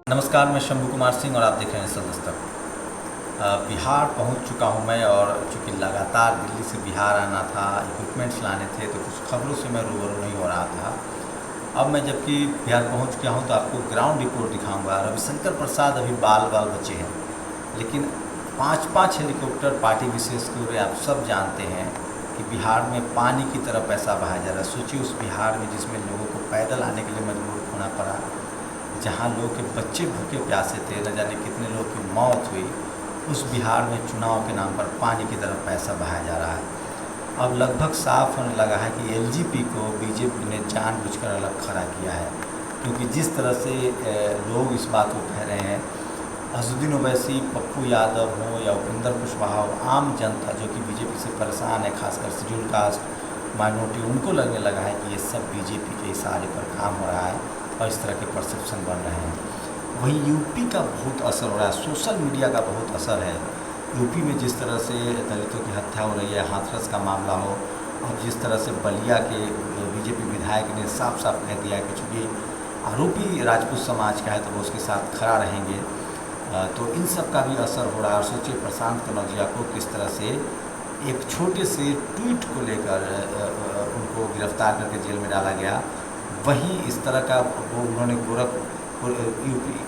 नमस्कार, मैं शंभू कुमार सिंह और आप देख रहे हैं नेशनल दस्तक। बिहार पहुंच चुका हूं मैं और चूँकि लगातार दिल्ली से बिहार आना था, इक्विपमेंट्स लाने थे, तो कुछ खबरों से मैं रूबरू नहीं हो रहा था। अब मैं जबकि बिहार पहुंच गया हूं तो आपको ग्राउंड रिपोर्ट दिखाऊंगा। रविशंकर प्रसाद अभी बाल बचे हैं, लेकिन 5-5 हेलीकॉप्टर पार्टी विशेष के हुए आप सब जानते हैं कि बिहार में पानी की तरह पैसा बहाया जा रहा है। सोचिए उस बिहार में जिसमें लोगों को पैदल आने के लिए मजबूर होना पड़ा, जहाँ लोग के बच्चे भूखे प्यासे थे, न जाने कितने लोग की मौत हुई, उस बिहार में चुनाव के नाम पर पानी की तरफ पैसा बहाया जा रहा है। अब लगभग साफ होने लगा है कि एलजीपी को बीजेपी ने जानबूझकर अलग खड़ा किया है, क्योंकि जिस तरह से लोग इस बात को कह रहे हैं, असदुद्दीन ओवैसी, पप्पू यादव हो या उपेंद्र कुशवाहा हो, आम जनता जो कि बीजेपी से परेशान है, खासकर शेड्यूल कास्ट, माइनॉरिटी, उनको लगने लगा है कि ये सब बीजेपी के इशारे पर काम हो रहा है और इस तरह के परसेप्शन बन रहे हैं। वहीं यूपी का बहुत असर हो रहा है, सोशल मीडिया का बहुत असर है। यूपी में जिस तरह से दलितों की हत्या हो रही है, हाथरस का मामला हो, और जिस तरह से बलिया के बीजेपी विधायक ने साफ साफ कह दिया कि चूँकि आरोपी राजपूत समाज का है तो वो उसके साथ खड़ा रहेंगे, तो इन सब का भी असर हो रहा है। और सोचिए प्रशांत कनौजिया को किस तरह से एक छोटे से ट्वीट को लेकर उनको गिरफ्तार करके जेल में डाला गया। वहीं इस तरह का वो उन्होंने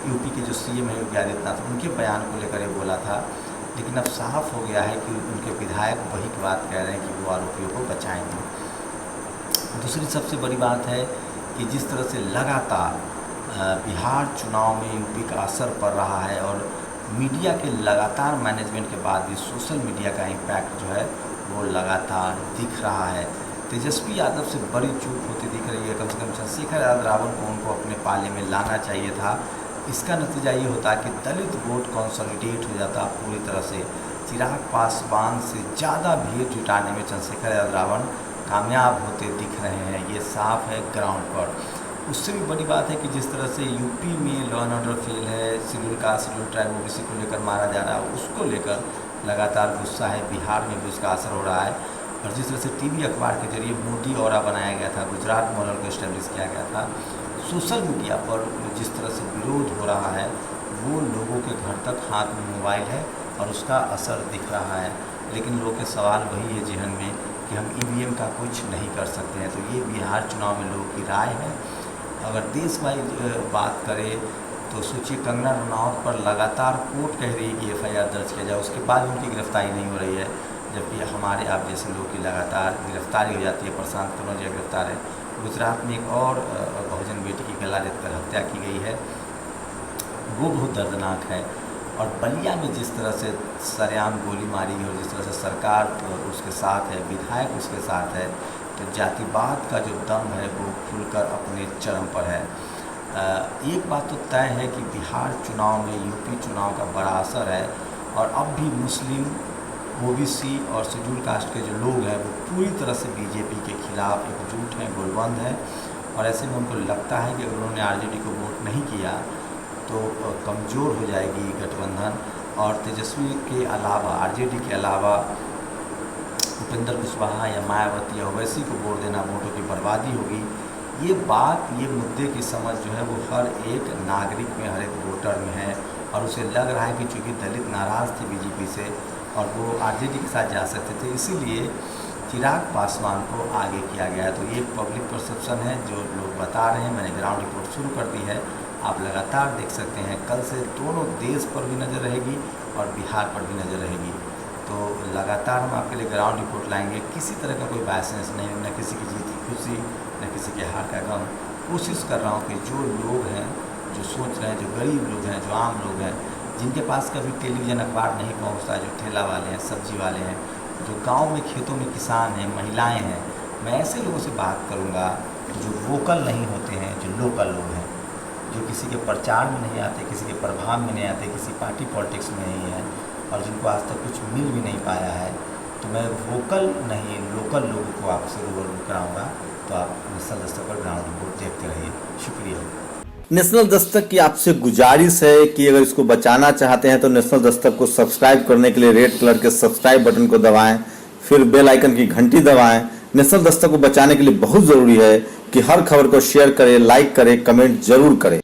यूपी के जो सीएम है योगी आदित्यनाथ, उनके बयान को लेकर ये बोला था, लेकिन अब साफ हो गया है कि उनके विधायक वही की बात कह रहे हैं कि वो आरोपियों को बचाएंगे। दूसरी सबसे बड़ी बात है कि जिस तरह से लगातार बिहार चुनाव में यूपी का असर पड़ रहा है और मीडिया के लगातार मैनेजमेंट के बाद भी सोशल मीडिया का इम्पैक्ट जो है वो लगातार दिख रहा है। तेजस्वी यादव से बड़ी चूक होती दिख रही है। कम से कम चंद्रशेखर यादव रावल को उनको अपने पाले में लाना चाहिए था। इसका नतीजा ये होता कि दलित वोट कंसोलिडेट हो जाता पूरी तरह से। चिराग पासवान से ज़्यादा भीड़ जुटाने में चंद्रशेखर यादव रावल कामयाब होते दिख रहे हैं, ये साफ है ग्राउंड पर। उससे भी बड़ी बात है कि जिस तरह से यूपी में लॉ एंड ऑर्डर फेल है, schedule caste, schedule tribe, OBC को लेकर मारा जा रहा है, उसको लेकर लगातार गुस्सा है। बिहार में भी उसका असर हो रहा है। और जिस तरह से टीवी अखबार के जरिए मोदी ऑरा बनाया गया था, गुजरात मॉडल को इस्टेब्लिश किया गया था, सोशल मीडिया पर जिस तरह से विरोध हो रहा है, वो लोगों के घर तक हाथ में मोबाइल है और उसका असर दिख रहा है। लेकिन लोगों के सवाल वही है जहन में कि हम ईवीएम का कुछ नहीं कर सकते हैं। तो ये बिहार चुनाव में लोगों की राय है। अगर देश वाइज बात करें तो सोचिए कंगना रनौत पर लगातार कोर्ट कह रही है कि एफआईआर दर्ज किया जाए, उसके बाद उनकी गिरफ्तारी नहीं हो रही है, जबकि हमारे आप जैसे लोगों की लगातार गिरफ्तारी हो जाती है। प्रशांत कनौजिया गिरफ्तार है। गुजरात में एक और बहुजन बेटी की गला रेतकर हत्या की गई है, वो बहुत दर्दनाक है। और बलिया में जिस तरह से सरेआम गोली मारी है और जिस तरह से सरकार उसके साथ है, विधायक उसके साथ है, तो जातिवाद का जो दम है वो खुलकर अपने चरम पर है। एक बात तो तय है कि बिहार चुनाव में यूपी चुनाव का बड़ा असर है और अब भी मुस्लिम, ओबीसी और शेड्यूल कास्ट के जो लोग हैं वो पूरी तरह से बीजेपी के खिलाफ एकजुट हैं, गोलबंद हैं। और ऐसे में उनको लगता है कि अगर उन्होंने आरजेडी को वोट नहीं किया तो कमज़ोर हो जाएगी गठबंधन, और तेजस्वी के अलावा, आरजेडी के अलावा उपेंद्र कुशवाहा या मायावती या ओवैसी को वोट देना वोटों की बर्बादी होगी। ये बात, ये मुद्दे की समझ जो है वो हर एक नागरिक में, हर एक वोटर में है। और उसे लग रहा है कि चूँकि दलित नाराज़ थे बीजेपी से और वो आरजेडी के साथ जा सकते थे, इसीलिए चिराग पासवान को आगे किया गया है। तो ये पब्लिक परसेप्शन है जो लोग बता रहे हैं। मैंने ग्राउंड रिपोर्ट शुरू कर दी है, आप लगातार देख सकते हैं। कल से दोनों देश पर भी नज़र रहेगी और बिहार पर भी नज़र रहेगी। तो लगातार हम आपके लिए ग्राउंड रिपोर्ट लाएंगे। किसी तरह का कोई बायसनेस नहीं, न किसी की जीत की खुशी, न किसी के हार का गम। कोशिश कर रहा हूँ कि जो लोग हैं, जो सोच रहे हैं, जो गरीब लोग हैं, जो आम लोग हैं, जिनके पास कभी टेलीविज़न अखबार नहीं पहुंचता, जो ठेला वाले हैं, सब्जी वाले हैं, जो गांव में खेतों में किसान हैं, महिलाएं हैं, मैं ऐसे लोगों से बात करूंगा जो वोकल नहीं होते हैं, जो लोकल लोग हैं, जो किसी के प्रचार में नहीं आते, किसी के प्रभाव में नहीं आते, किसी पार्टी पॉलिटिक्स में नहीं है और जिनको आज तक कुछ मिल भी नहीं पाया है। तो मैं वोकल नहीं, लोकल लोगों को आपसे रूबरू कराऊँगा। तो आप नेशनल दस्तक पर ग्राउंड रिपोर्ट देखते रहिए। शुक्रिया। नेशनल दस्तक की आपसे गुजारिश है कि अगर इसको बचाना चाहते हैं तो नेशनल दस्तक को सब्सक्राइब करने के लिए रेड कलर के सब्सक्राइब बटन को दबाएं, फिर बेल आइकन की घंटी दबाएं। नेशनल दस्तक को बचाने के लिए बहुत ज़रूरी है कि हर खबर को शेयर करें, लाइक करें, कमेंट जरूर करें।